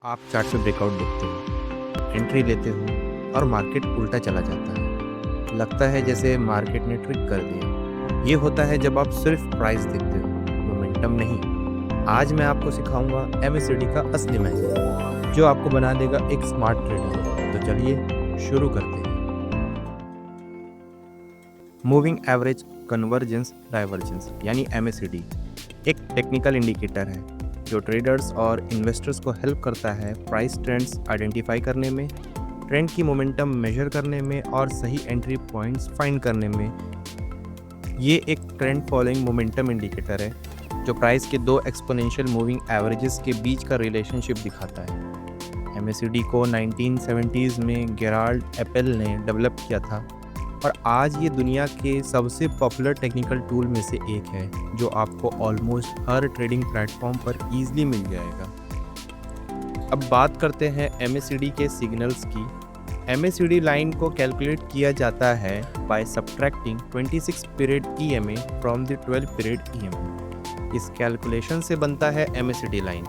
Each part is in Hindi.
आप चार्ट पे ब्रेकआउट देखते हो, एंट्री लेते हो और मार्केट उल्टा चला जाता है। लगता है जैसे मार्केट ने ट्रिक कर दिया। ये होता है जब आप सिर्फ प्राइस देखते हो, मोमेंटम नहीं। आज मैं आपको सिखाऊंगा एमएससीडी का असली मैजिक, जो आपको बना देगा एक स्मार्ट ट्रेडर। तो चलिए शुरू करते हैं। मूविंग एवरेज कन्वर्जेंस डाइवर्जेंस यानी एमएससीडी एक टेक्निकल इंडिकेटर है जो ट्रेडर्स और इन्वेस्टर्स को हेल्प करता है प्राइस ट्रेंड्स आइडेंटिफाई करने में, ट्रेंड की मोमेंटम मेजर करने में और सही एंट्री पॉइंट्स फाइंड करने में। ये एक ट्रेंड फॉलोइंग मोमेंटम इंडिकेटर है जो प्राइस के दो एक्सपोनेंशियल मूविंग एवरेजेस के बीच का रिलेशनशिप दिखाता है। एमएससीडी को 1970s में गेराल्ड एपेल ने डेवलप किया था और आज ये दुनिया के सबसे पॉपुलर टेक्निकल टूल में से एक है जो आपको ऑलमोस्ट हर ट्रेडिंग प्लेटफॉर्म पर ईजिली मिल जाएगा। अब बात करते हैं एमएससीडी के सिग्नल्स की। एमएससीडी लाइन को कैलकुलेट किया जाता है by subtracting 26 period EMA from the 12 period EMA. इस कैलकुलेशन से बनता है एमएससीडी लाइन।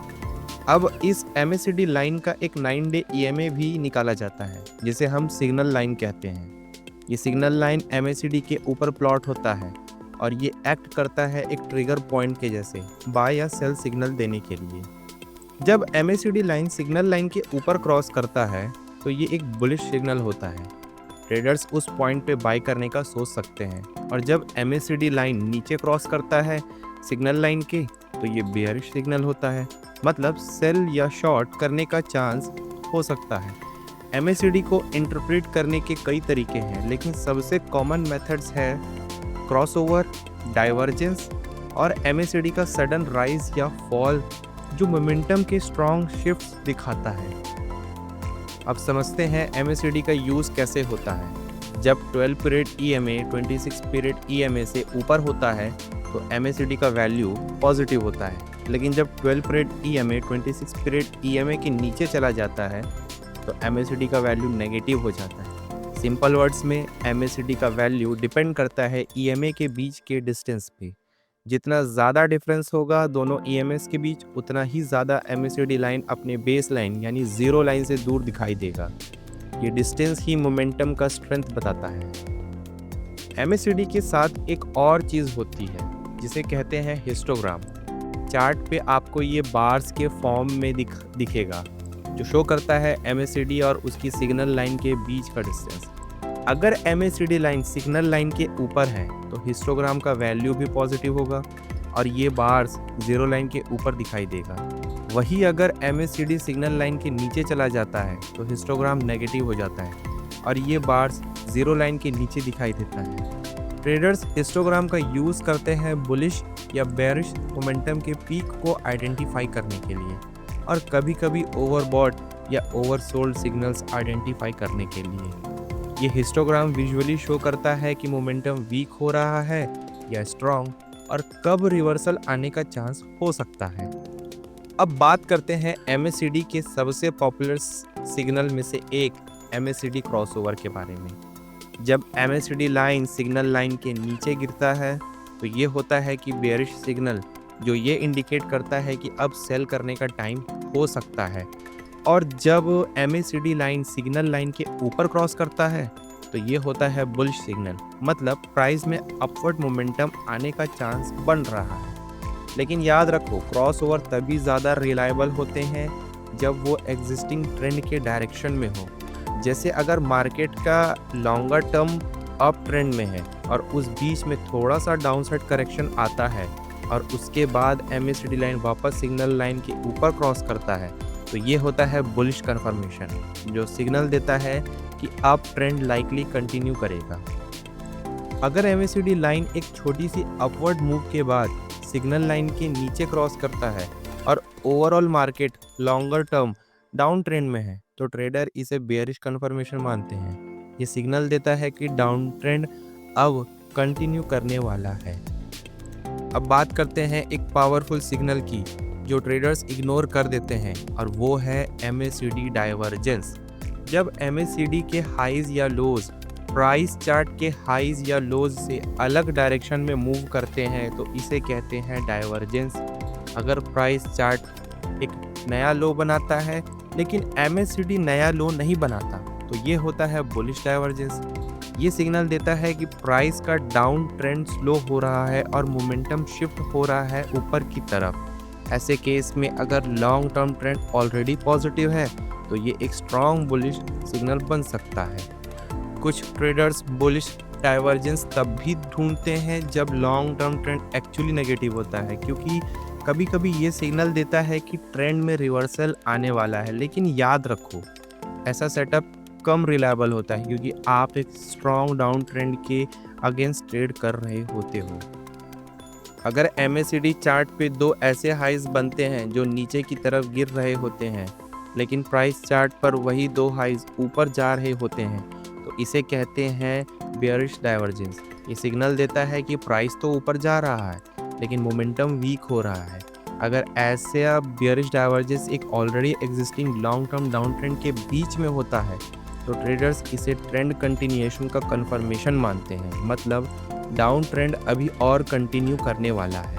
अब इस एमएससीडी लाइन का एक 9 डे ईएमए भी निकाला जाता है जिसे हम सिग्नल लाइन कहते हैं। ये सिग्नल लाइन एमएससीडी के ऊपर प्लॉट होता है और ये एक्ट करता है एक ट्रिगर पॉइंट के जैसे बाय या सेल सिग्नल देने के लिए। जब एमएससीडी लाइन सिग्नल लाइन के ऊपर क्रॉस करता है तो ये एक बुलिश सिग्नल होता है। ट्रेडर्स उस पॉइंट पे बाय करने का सोच सकते हैं। और जब एमएससीडी लाइन नीचे क्रॉस करता है सिग्नल लाइन के तो ये बेयरिश सिग्नल होता है, मतलब सेल या शॉर्ट करने का चांस हो सकता है। एमएससीडी को इंटरप्रेट करने के कई तरीके हैं, लेकिन सबसे कॉमन मेथड्स है क्रॉसओवर, डाइवर्जेंस और एमएससीडी का सडन राइज या फॉल जो मोमेंटम के स्ट्रॉन्ग शिफ्ट्स दिखाता है। अब समझते हैं एमएससीडी का यूज़ कैसे होता है। जब 12 पीरियड ईएमए 26 पीरियड ईएमए से ऊपर होता है तो एमएससीडी का वैल्यू पॉजिटिव होता है, लेकिन जब 12 पीरियड ईएमए 26 पीरियड ईएमए के नीचे चला जाता है तो एमएससीडी का वैल्यू नेगेटिव हो जाता है। सिंपल वर्ड्स में एमएससीडी का वैल्यू डिपेंड करता है ईएमए के बीच के डिस्टेंस पे। जितना ज़्यादा डिफरेंस होगा दोनों ईएमएस के बीच, उतना ही ज़्यादा एमएससीडी लाइन अपने बेस लाइन यानी ज़ीरो लाइन से दूर दिखाई देगा। ये डिस्टेंस ही मोमेंटम का स्ट्रेंथ बताता है। एमएससीडी के साथ एक और चीज़ होती है जिसे कहते हैं हिस्टोग्राम। चार्ट पे आपको ये बार्स के फॉर्म में दिखेगा जो शो करता है एमएससीडी और उसकी सिग्नल लाइन के बीच का डिस्टेंस। अगर एमएससीडी लाइन सिग्नल लाइन के ऊपर है तो हिस्टोग्राम का वैल्यू भी पॉजिटिव होगा और ये बार्स जीरो लाइन के ऊपर दिखाई देगा। वही अगर एमएससीडी सिग्नल लाइन के नीचे चला जाता है तो हिस्टोग्राम नेगेटिव हो जाता है और ये बार्स जीरो लाइन के नीचे दिखाई देता है। ट्रेडर्स हिस्टोग्राम का यूज़ करते हैं बुलिश या बेरिश मोमेंटम के पीक को आइडेंटिफाई करने के लिए और कभी कभी ओवरबॉट या ओवरसोल्ड सिग्नल्स आइडेंटिफाई करने के लिए। ये हिस्टोग्राम विजुअली शो करता है कि मोमेंटम वीक हो रहा है या स्ट्रॉन्ग और कब रिवर्सल आने का चांस हो सकता है। अब बात करते हैं एमएससीडी के सबसे पॉपुलर सिग्नल में से एक एमएससीडी क्रॉसओवर के बारे में। जब एमएससीडी लाइन सिग्नल लाइन के नीचे गिरता है तो ये होता है कि बेयरिश सिग्नल, जो ये इंडिकेट करता है कि अब सेल करने का टाइम हो सकता है। और जब एमएससीडी लाइन सिग्नल लाइन के ऊपर क्रॉस करता है तो ये होता है बुलिश सिग्नल, मतलब प्राइस में अपवर्ड मोमेंटम आने का चांस बन रहा है। लेकिन याद रखो, क्रॉसओवर तभी ज़्यादा रिलायबल होते हैं जब वो एग्जिस्टिंग ट्रेंड के डायरेक्शन में हो। जैसे अगर मार्केट का लॉन्गर टर्म अप ट्रेंड में है और उस बीच में थोड़ा सा डाउनसाइड करेक्शन आता है और उसके बाद एमएससीडी लाइन वापस सिग्नल लाइन के ऊपर क्रॉस करता है तो ये होता है बुलिश कन्फर्मेशन, जो सिग्नल देता है कि अप ट्रेंड लाइकली कंटिन्यू करेगा। अगर एमएससीडी लाइन एक छोटी सी अपवर्ड मूव के बाद सिग्नल लाइन के नीचे क्रॉस करता है और overall market longer term down trend में है तो ट्रेडर इसे बेयरिश कन्फर्मेशन मानते हैं। ये सिग्नल देता है कि डाउन ट्रेंड अब कंटिन्यू करने वाला है। अब बात करते हैं एक पावरफुल सिग्नल की जो ट्रेडर्स इग्नोर कर देते हैं और वो है एमएससीडी डाइवर्जेंस। जब एमएससीडी के हाईज या लोज प्राइस चार्ट के हाईज या लोज से अलग डायरेक्शन में मूव करते हैं तो इसे कहते हैं डाइवर्जेंस। अगर प्राइस चार्ट एक नया लो बनाता है लेकिन MACD नया लो नहीं बनाता, तो ये होता है बुलिश डाइवर्जेंस। ये सिग्नल देता है कि प्राइस का डाउन ट्रेंड स्लो हो रहा है और मोमेंटम शिफ्ट हो रहा है ऊपर की तरफ। ऐसे केस में अगर long term trend already positive है तो ये एक स्ट्रॉन्ग बुलिश सिग्नल बन सकता है। कुछ ट्रेडर्स बुलिश डाइवर्जेंस तब भी ढूंढते हैं जब long term trend actually negative होता है, क्योंकि कभी कभी ये सिग्नल देता है कि ट्रेंड में रिवर्सल आने वाला है। लेकिन याद रखो, ऐसा सेटअप कम रिलायबल होता है क्योंकि आप एक स्ट्रॉन्ग डाउन ट्रेंड के अगेंस्ट ट्रेड कर रहे होते हो। अगर MACD चार्ट पे दो ऐसे हाइज बनते हैं जो नीचे की तरफ गिर रहे होते हैं, लेकिन प्राइस चार्ट पर वही दो हाइज ऊपर जा रहे होते हैं, तो इसे कहते हैं बेयरिश डाइवर्जेंस। ये सिग्नल देता है कि प्राइस तो ऊपर जा रहा है लेकिन मोमेंटम वीक हो रहा है। अगर ऐसे बेयरिश डाइवर्जेंस एक already existing long term down trend के बीच में होता है तो ट्रेडर्स इसे ट्रेंड कंटिन्यूएशन का कंफर्मेशन मानते हैं, मतलब डाउन ट्रेंड अभी और कंटिन्यू करने वाला है।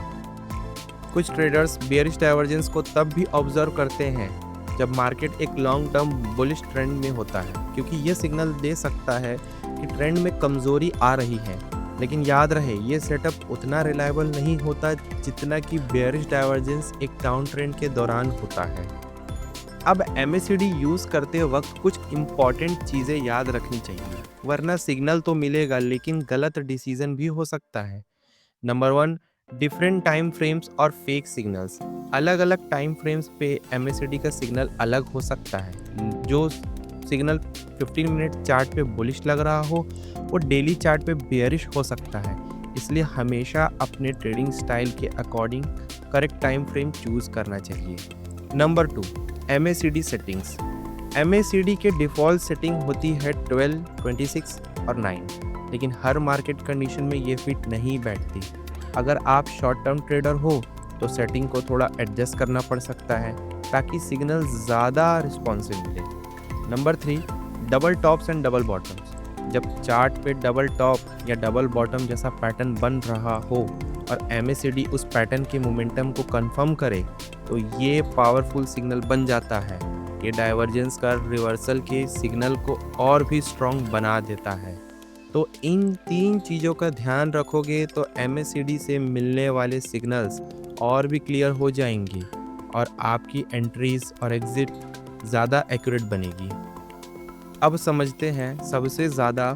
कुछ ट्रेडर्स बेयरिश डाइवर्जेंस को तब भी ऑब्जर्व करते हैं जब मार्केट एक लॉन्ग टर्म बुलिश ट्रेंड में होता है, क्योंकि ये सिग्नल दे सकता है कि ट्रेंड में कमजोरी आ रही है। लेकिन याद रहे, ये सेटअप उतना रिलायबल नहीं होता जितना कि बेयरिश डाइवर्जेंस एक डाउन ट्रेंड के दौरान होता है। अब MACD यूज़ करते वक्त कुछ इम्पॉर्टेंट चीज़ें याद रखनी चाहिए, वरना सिग्नल तो मिलेगा लेकिन गलत डिसीजन भी हो सकता है। नंबर 1, डिफरेंट टाइम फ्रेम्स और फेक सिग्नल्स। अलग अलग टाइम फ्रेम्स पे MACD का सिग्नल अलग हो सकता है। जो सिग्नल 15 मिनट चार्ट पे बुलिश लग रहा हो वो डेली चार्ट पे बेयरिश हो सकता है। इसलिए हमेशा अपने ट्रेडिंग स्टाइल के according correct time frame choose करना चाहिए। Number 2, MACD settings. MACD के डिफ़ॉल्ट सेटिंग होती है 12, 26 और 9, लेकिन हर मार्केट कंडीशन में ये फिट नहीं बैठती। अगर आप शॉर्ट टर्म ट्रेडर हो तो सेटिंग को थोड़ा एडजस्ट करना पड़ सकता है ताकि सिग्नल ज़्यादा रिस्पॉन्सिव मिले। Number 3, double tops and double bottoms. जब चार्ट पे डबल टॉप या डबल बॉटम जैसा पैटर्न बन रहा हो और MACD उस पैटर्न के मोमेंटम को कंफर्म करे तो ये पावरफुल सिग्नल बन जाता है। ये डाइवर्जेंस का रिवर्सल के सिग्नल को और भी स्ट्रॉन्ग बना देता है। तो इन 3 चीज़ों का ध्यान रखोगे तो MACD से मिलने वाले सिग्नल्स और भी क्लियर हो जाएंगी और आपकी एंट्रीज और एग्जिट ज़्यादा एक्यूरेट बनेगी। अब समझते हैं सबसे ज़्यादा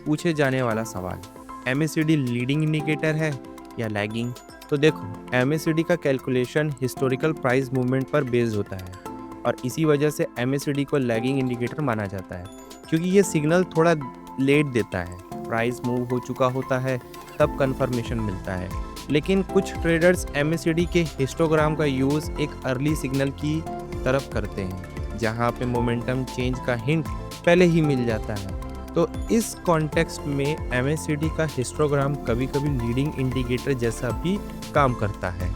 पूछे जाने वाला सवाल, MACD लीडिंग इंडिकेटर है या लैगिंग? तो देखो, MACD का कैलकुलेशन हिस्टोरिकल प्राइस मूवमेंट पर बेस्ड होता है और इसी वजह से MACD को लैगिंग इंडिकेटर माना जाता है, क्योंकि ये सिग्नल थोड़ा लेट देता है। प्राइस मूव हो चुका होता है तब कंफर्मेशन मिलता है। लेकिन कुछ ट्रेडर्स MACD के हिस्टोग्राम का यूज़ एक अर्ली सिग्नल की तरफ करते हैं, जहाँ पे मोमेंटम चेंज का हिंट पहले ही मिल जाता है। तो इस कॉन्टेक्स्ट में MACD का हिस्टोग्राम कभी कभी लीडिंग इंडिकेटर जैसा भी काम करता है।